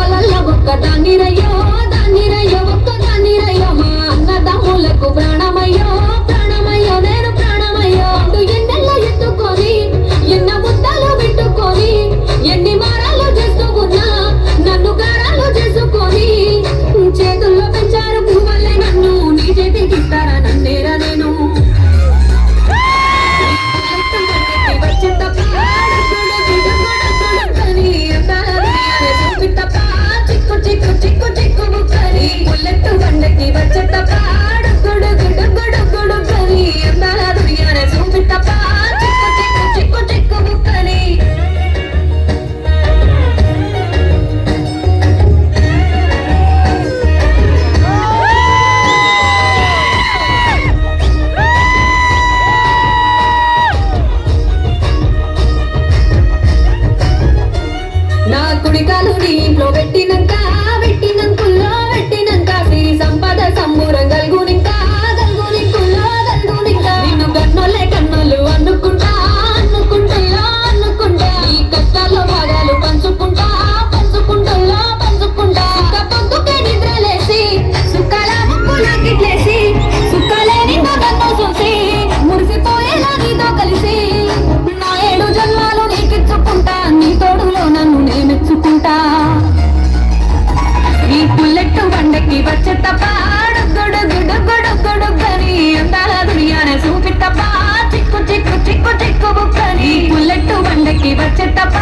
చుక్కలల్ల ఒక్క దాన్నిరయ్యో దాన్నిరయ్యో ఒక్క దాన్నిరయ్యో మా అన్నదమ్ములకు ప్రాణమయ్యో ప్రాణమయ్యో నేను ప్రాణమయ్యో ఎన్నెల్ల ఎత్తుకొని ఎన్న ముద్దలు పెట్టుకొని ఎన్ని మారాలు చేస్తూ ఉన్నా నన్ను గారాలు చేసుకొని చేతుల్లో పెంచారు పువ్వులే నన్ను నీ చేతికి ఇస్తారా నన్నేరా నేను చిక్కు చిక్కు చిక్కు చిక్కు బుక్కని బుల్లెట్టు బండకి వచ్చేటప్ప గుడు గుడు గుడు గుడు కని అందాల దునియానే చూపిట్టప్ప చిక్కు చిక్కు చిక్కు చిక్కు బుక్కని నా కుడికాలు నీ ఇంట్లో పెట్టినంక పెట్టినంకుల్లో పెట్టినంక సిరి సంపద సంబూరం గల్గునింక గల్గునింకుల్లో గల్గునింక నిన్ను కన్నోళ్ళే కన్నోళ్ళు అనుకుంటా అనుకుంటుల్లో అనుకుంటా ఈ కష్టాల్లో భాగాలు పంచుకుంటా పంచుకుంటుల్లో పంచుకుంటా ఇక పొద్దుకే నిద్రలేసి సుఖాల ముక్కులాకిట్లేసి సుఖాలే నిన్ను నన్ను చూసి మురిసిపోయేలా నీతో కలిసి నా 7 జన్మాలు నీకిచ్చుకుంటా నీ తోడులో నన్ను నేమెచ్చుకుంటా ఈ బుల్లెట్టు బండకి వచ్చేటప్ప గుడు గుడు గుడు గుడు కని అందాల దునియానే చూపిట్టప్ప చిక్కు చిక్కు చిక్కు చిక్కు బుక్కని బుల్లెట్టు బండకి వచ్చేటప్ప